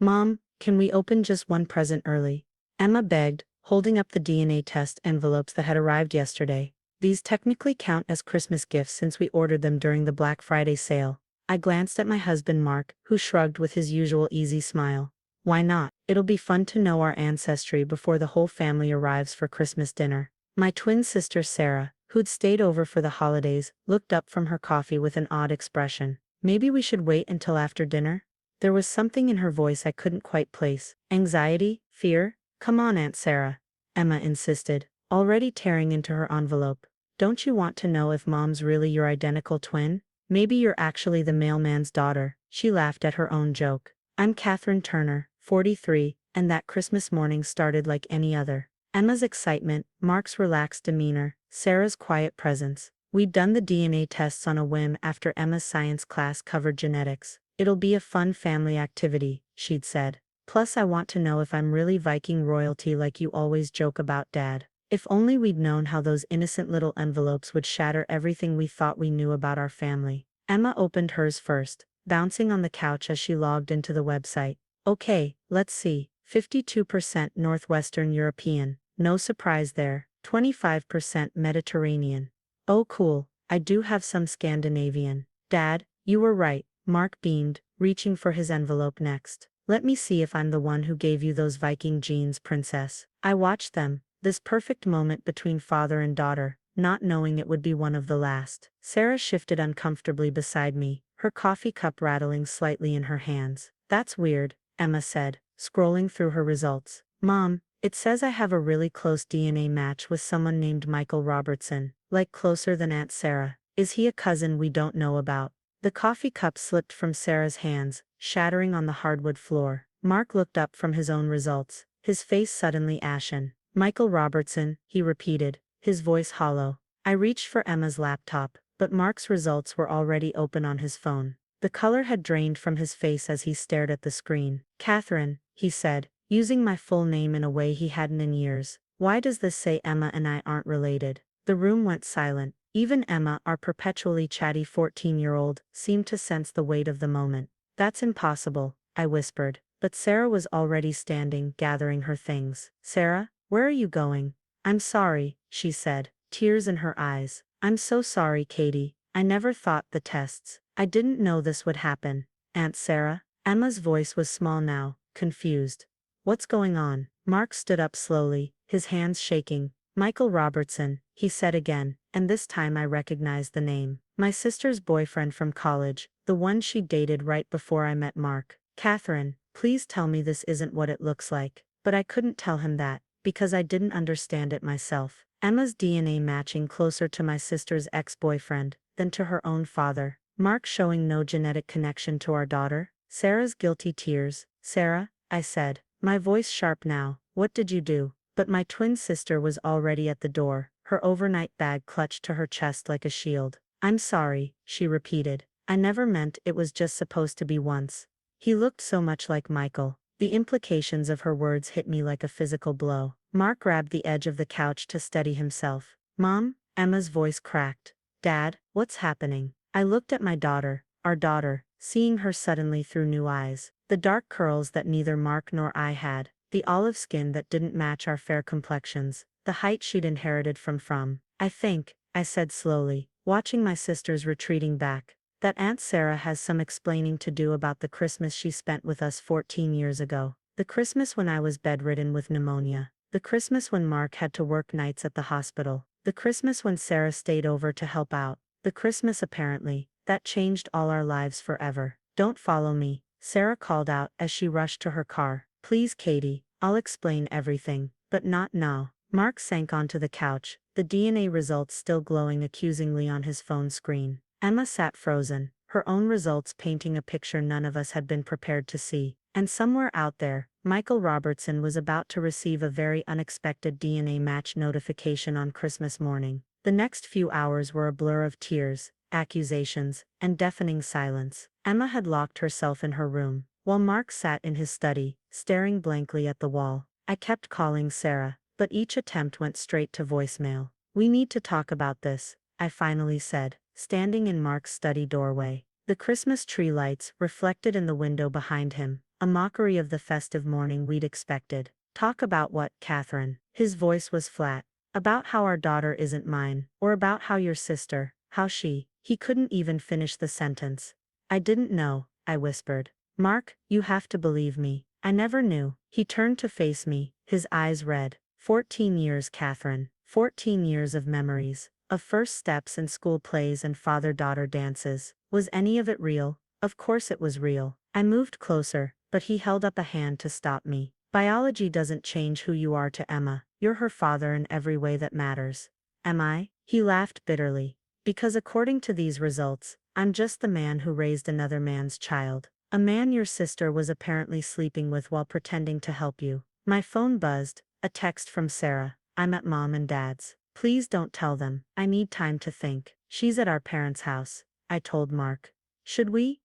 Mom, can we open just one present early? Emma begged, holding up the DNA test envelopes that had arrived yesterday. These technically count as Christmas gifts since we ordered them during the Black Friday sale. I glanced at my husband Mark, who shrugged with his usual easy smile. Why not? It'll be fun to know our ancestry before the whole family arrives for Christmas dinner. My twin sister Sarah, who'd stayed over for the holidays, looked up from her coffee with an odd expression. Maybe we should wait until after dinner? There was something in her voice I couldn't quite place. Anxiety? Fear? Come on, Aunt Sarah, Emma insisted, already tearing into her envelope. Don't you want to know if Mom's really your identical twin? Maybe you're actually the mailman's daughter. She laughed at her own joke. I'm Catherine Turner, 43, and that Christmas morning started like any other. Emma's excitement, Mark's relaxed demeanor, Sarah's quiet presence. We'd done the DNA tests on a whim after Emma's science class covered genetics. It'll be a fun family activity, she'd said. Plus I want to know if I'm really Viking royalty like you always joke about, Dad. If only we'd known how those innocent little envelopes would shatter everything we thought we knew about our family. Emma opened hers first, bouncing on the couch as she logged into the website. Okay, let's see. 52% Northwestern European. No surprise there. 25% Mediterranean. Oh cool, I do have some Scandinavian. Dad, you were right, Mark beamed, reaching for his envelope next. Let me see if I'm the one who gave you those Viking genes, princess. I watched them, this perfect moment between father and daughter, not knowing it would be one of the last. Sarah shifted uncomfortably beside me, her coffee cup rattling slightly in her hands. That's weird, Emma said, scrolling through her results. Mom, it says I have a really close DNA match with someone named Michael Robertson, like closer than Aunt Sarah. Is he a cousin we don't know about? The coffee cup slipped from Sarah's hands, shattering on the hardwood floor. Mark looked up from his own results, his face suddenly ashen. Michael Robertson, he repeated, his voice hollow. I reached for Emma's laptop, but Mark's results were already open on his phone. The color had drained from his face as he stared at the screen. Catherine, he said, using my full name in a way he hadn't in years. Why does this say Emma and I aren't related? The room went silent. Even Emma, our perpetually chatty 14-year-old, seemed to sense the weight of the moment. That's impossible, I whispered, but Sarah was already standing, gathering her things. Sarah, where are you going? I'm sorry, she said, tears in her eyes. I'm so sorry, Katie. I never thought the tests. I didn't know this would happen. Aunt Sarah? Emma's voice was small now, confused. What's going on? Mark stood up slowly, his hands shaking. Michael Robertson, he said again, and this time I recognized the name. My sister's boyfriend from college, the one she dated right before I met Mark. Catherine, please tell me this isn't what it looks like. But I couldn't tell him that, because I didn't understand it myself. Emma's DNA matching closer to my sister's ex-boyfriend than to her own father. Mark showing no genetic connection to our daughter. Sarah's guilty tears. Sarah, I said, my voice sharp now, what did you do? But my twin sister was already at the door, her overnight bag clutched to her chest like a shield. I'm sorry, she repeated. I never meant it was just supposed to be once. He looked so much like Michael. The implications of her words hit me like a physical blow. Mark grabbed the edge of the couch to steady himself. Mom? Emma's voice cracked. Dad, what's happening? I looked at my daughter, our daughter, seeing her suddenly through new eyes. The dark curls that neither Mark nor I had. The olive skin that didn't match our fair complexions, the height she'd inherited from. I think, I said slowly, watching my sisters retreating back, that Aunt Sarah has some explaining to do about the Christmas she spent with us 14 years ago. The Christmas when I was bedridden with pneumonia. The Christmas when Mark had to work nights at the hospital. The Christmas when Sarah stayed over to help out. The Christmas apparently, that changed all our lives forever. Don't follow me, Sarah called out as she rushed to her car. Please, Katie, I'll explain everything, but not now. Mark sank onto the couch, the DNA results still glowing accusingly on his phone screen. Emma sat frozen, her own results painting a picture none of us had been prepared to see. And somewhere out there, Michael Robertson was about to receive a very unexpected DNA match notification on Christmas morning. The next few hours were a blur of tears, accusations, and deafening silence. Emma had locked herself in her room, while Mark sat in his study, staring blankly at the wall. I kept calling Sarah, but each attempt went straight to voicemail. We need to talk about this, I finally said, standing in Mark's study doorway. The Christmas tree lights reflected in the window behind him, a mockery of the festive morning we'd expected. Talk about what, Catherine? His voice was flat. About how our daughter isn't mine, or about how your sister, how she. He couldn't even finish the sentence. I didn't know, I whispered. Mark, you have to believe me. I never knew. He turned to face me, his eyes red. 14 years, Catherine. 14 years of memories, of first steps in school plays and father-daughter dances. Was any of it real? Of course it was real. I moved closer, but he held up a hand to stop me. Biology doesn't change who you are to Emma. You're her father in every way that matters. Am I? He laughed bitterly. Because according to these results, I'm just the man who raised another man's child. A man your sister was apparently sleeping with while pretending to help you. My phone buzzed, a text from Sarah. I'm at mom and dad's. Please don't tell them. I need time to think. She's at our parents' house, I told Mark. Should we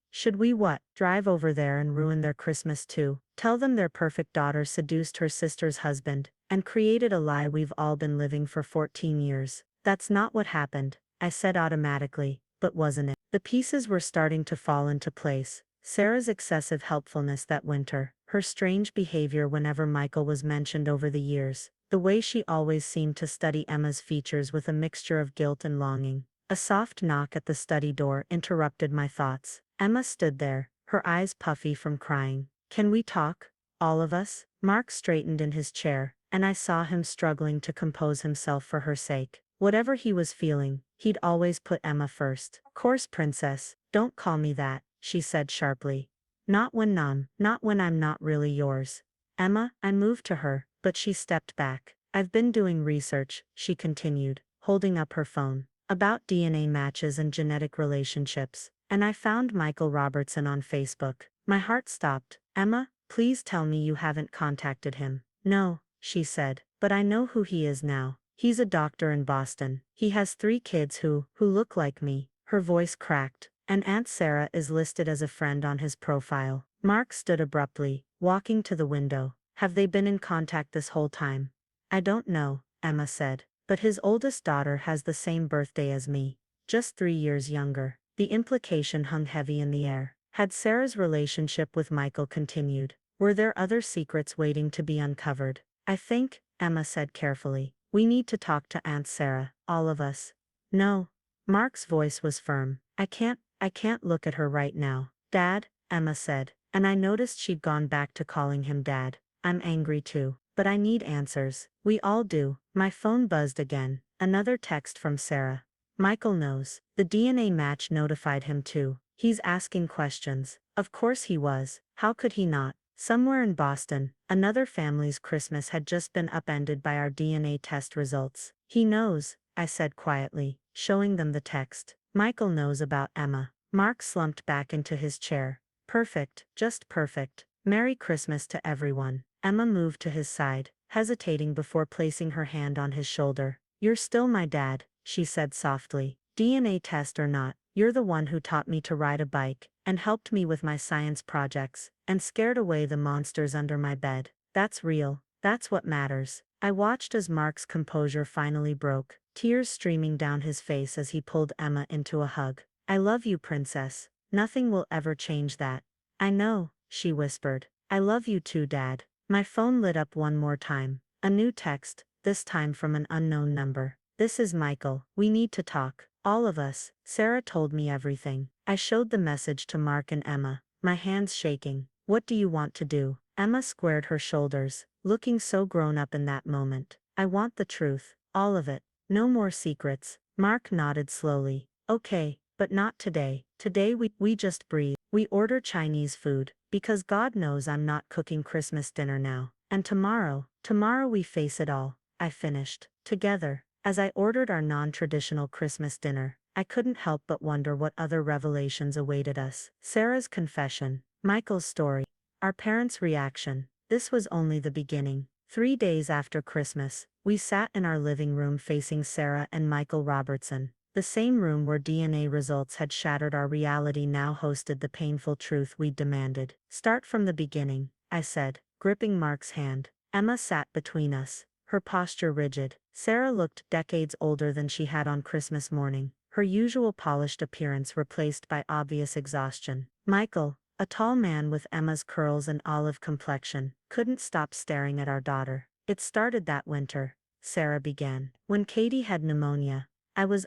what? Drive over there and ruin their Christmas too? Tell them their perfect daughter seduced her sister's husband and created a lie we've all been living for 14 years. That's not what happened, I said automatically, but wasn't it? The pieces were starting to fall into place. Sarah's excessive helpfulness that winter, her strange behavior whenever Michael was mentioned over the years, the way she always seemed to study Emma's features with a mixture of guilt and longing. A soft knock at the study door interrupted my thoughts. Emma stood there, her eyes puffy from crying. Can we talk? All of us? Mark straightened in his chair, and I saw him struggling to compose himself for her sake. Whatever he was feeling, he'd always put Emma first. Course, princess, don't call me that, she said sharply. Not when I'm not really yours. Emma, I moved to her, but she stepped back. I've been doing research, she continued, holding up her phone, about DNA matches and genetic relationships, and I found Michael Robertson on Facebook. My heart stopped. Emma, please tell me you haven't contacted him. No, she said, but I know who he is now. He's a doctor in Boston. He has 3 kids who look like me. Her voice cracked, and Aunt Sarah is listed as a friend on his profile. Mark stood abruptly, walking to the window. Have they been in contact this whole time? I don't know, Emma said, but his oldest daughter has the same birthday as me, just 3 years younger. The implication hung heavy in the air. Had Sarah's relationship with Michael continued? Were there other secrets waiting to be uncovered? I think, Emma said carefully, we need to talk to Aunt Sarah, all of us. No. Mark's voice was firm. I can't look at her right now. Dad, Emma said, and I noticed she'd gone back to calling him Dad. I'm angry too, but I need answers. We all do. My phone buzzed again. Another text from Sarah. Michael knows. The DNA match notified him too. He's asking questions. Of course he was. How could he not? Somewhere in Boston, another family's Christmas had just been upended by our DNA test results. He knows, I said quietly, showing them the text. Michael knows about Emma. Mark slumped back into his chair. Perfect, just perfect. Merry Christmas to everyone. Emma moved to his side, hesitating before placing her hand on his shoulder. You're still my dad, she said softly. DNA test or not, you're the one who taught me to ride a bike, and helped me with my science projects, and scared away the monsters under my bed. That's real. That's what matters. I watched as Mark's composure finally broke, tears streaming down his face as he pulled Emma into a hug. I love you, princess. Nothing will ever change that. I know, she whispered. I love you too, Dad. My phone lit up one more time. A new text, this time from an unknown number. This is Michael. We need to talk. All of us. Sarah told me everything. I showed the message to Mark and Emma, my hands shaking. What do you want to do? Emma squared her shoulders, looking so grown up in that moment. I want the truth. All of it. No more secrets. Mark nodded slowly. Okay, but not today. Today we just breathe. We order Chinese food, because God knows I'm not cooking Christmas dinner now. And tomorrow we face it all. I finished. Together. As I ordered our non-traditional Christmas dinner, I couldn't help but wonder what other revelations awaited us. Sarah's confession, Michael's story, our parents' reaction. This was only the beginning. 3 days after Christmas, we sat in our living room facing Sarah and Michael Robertson. The same room where DNA results had shattered our reality now hosted the painful truth we'd demanded. Start from the beginning, I said, gripping Mark's hand. Emma sat between us, her posture rigid. Sarah looked decades older than she had on Christmas morning, her usual polished appearance replaced by obvious exhaustion. Michael, a tall man with Emma's curls and olive complexion, couldn't stop staring at our daughter. It started that winter, Sarah began. When Katie had pneumonia. I was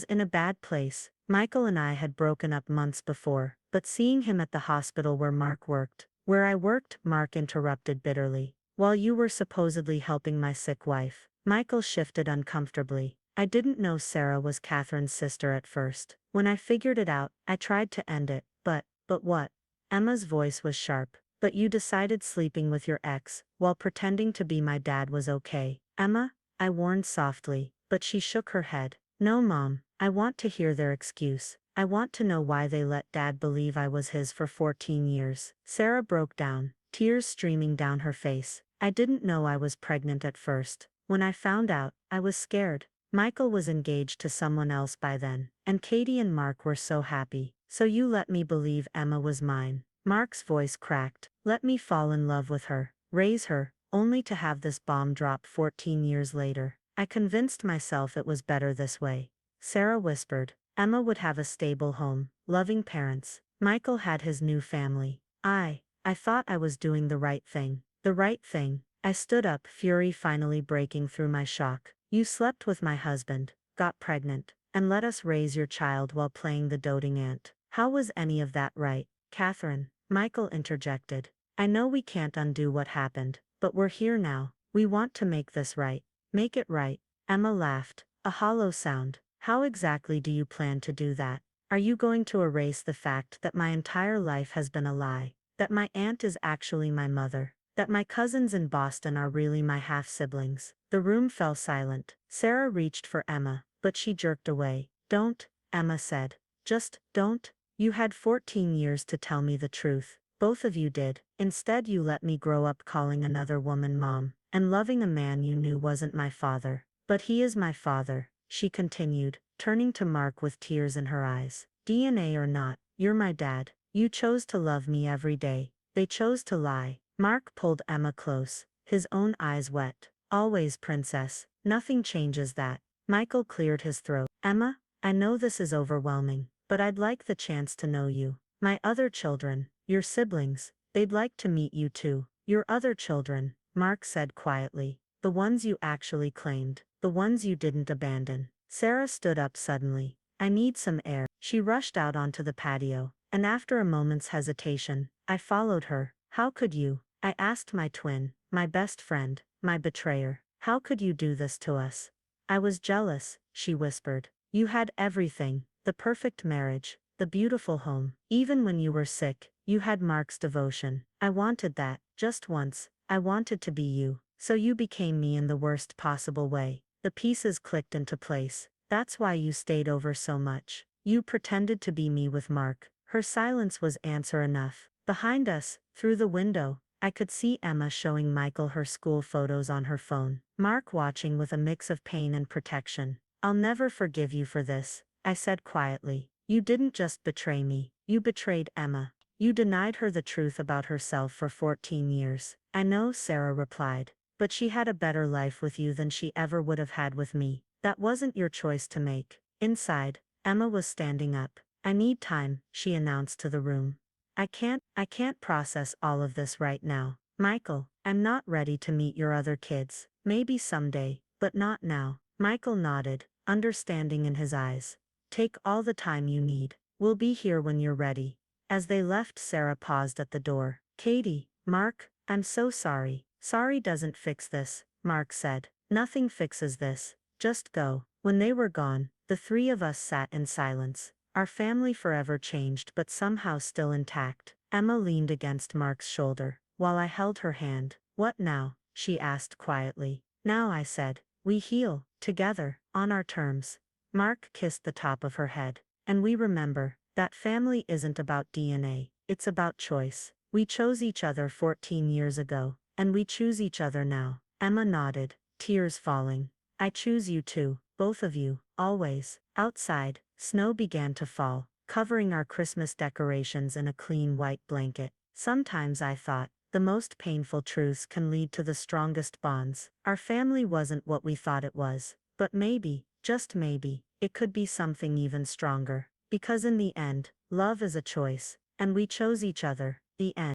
in a bad place. Michael and I had broken up months before, but seeing him at the hospital where Mark worked, where I worked, Mark interrupted bitterly. While you were supposedly helping my sick wife. Michael shifted uncomfortably. I didn't know Sarah was Catherine's sister at first. When I figured it out, I tried to end it, but what? Emma's voice was sharp. But you decided sleeping with your ex, while pretending to be my dad was okay. Emma? I warned softly, but she shook her head. No, Mom, I want to hear their excuse. I want to know why they let Dad believe I was his for 14 years. Sarah broke down, tears streaming down her face. I didn't know I was pregnant at first. When I found out, I was scared. Michael was engaged to someone else by then, and Katie and Mark were so happy. So you let me believe Emma was mine. Mark's voice cracked. Let me fall in love with her, raise her, only to have this bomb drop 14 years later. I convinced myself it was better this way. Sarah whispered. Emma would have a stable home, loving parents. Michael had his new family. I thought I was doing the right thing. The right thing. I stood up, fury finally breaking through my shock. You slept with my husband, got pregnant, and let us raise your child while playing the doting aunt. How was any of that right, Catherine? Michael interjected. I know we can't undo what happened, but we're here now. We want to make this right. Make it right. Emma laughed, a hollow sound. How exactly do you plan to do that? Are you going to erase the fact that my entire life has been a lie? That my aunt is actually my mother? That my cousins in Boston are really my half-siblings? The room fell silent. Sarah reached for Emma, but she jerked away. Don't, Emma said. Just, don't. You had 14 years to tell me the truth. Both of you did. Instead you let me grow up calling another woman mom, and loving a man you knew wasn't my father. But he is my father, she continued, turning to Mark with tears in her eyes. DNA or not, you're my dad. You chose to love me every day. They chose to lie. Mark pulled Emma close, his own eyes wet. Always, princess. Nothing changes that. Michael cleared his throat. Emma, I know this is overwhelming, but I'd like the chance to know you. My other children, your siblings, they'd like to meet you too. Your other children, Mark said quietly. The ones you actually claimed. The ones you didn't abandon. Sarah stood up suddenly. I need some air. She rushed out onto the patio, and after a moment's hesitation, I followed her. How could you? I asked my twin, my best friend, my betrayer. How could you do this to us? I was jealous, she whispered. You had everything, the perfect marriage, the beautiful home. Even when you were sick, you had Mark's devotion. I wanted that, just once. I wanted to be you. So you became me in the worst possible way. The pieces clicked into place. That's why you stayed over so much. You pretended to be me with Mark. Her silence was answer enough. Behind us, through the window, I could see Emma showing Michael her school photos on her phone. Mark watching with a mix of pain and protection. I'll never forgive you for this, I said quietly. You didn't just betray me. You betrayed Emma. You denied her the truth about herself for 14 years. I know, Sarah replied. But she had a better life with you than she ever would have had with me. That wasn't your choice to make. Inside, Emma was standing up. I need time, she announced to the room. I can't process all of this right now. Michael, I'm not ready to meet your other kids. Maybe someday, but not now. Michael nodded, understanding in his eyes. Take all the time you need. We'll be here when you're ready. As they left, Sarah paused at the door. Katie, Mark, I'm so sorry. Sorry doesn't fix this, Mark said. Nothing fixes this. Just go. When they were gone, the three of us sat in silence. Our family forever changed but somehow still intact. Emma leaned against Mark's shoulder, while I held her hand. What now? She asked quietly. Now, I said. We heal, together, on our terms. Mark kissed the top of her head. And we remember, that family isn't about DNA, it's about choice. We chose each other 14 years ago, and we choose each other now. Emma nodded, tears falling. I choose you too, both of you, always. Outside, snow began to fall, covering our Christmas decorations in a clean white blanket. Sometimes I thought, the most painful truths can lead to the strongest bonds. Our family wasn't what we thought it was, but maybe, just maybe, it could be something even stronger. Because in the end, love is a choice, And we chose each other. The end.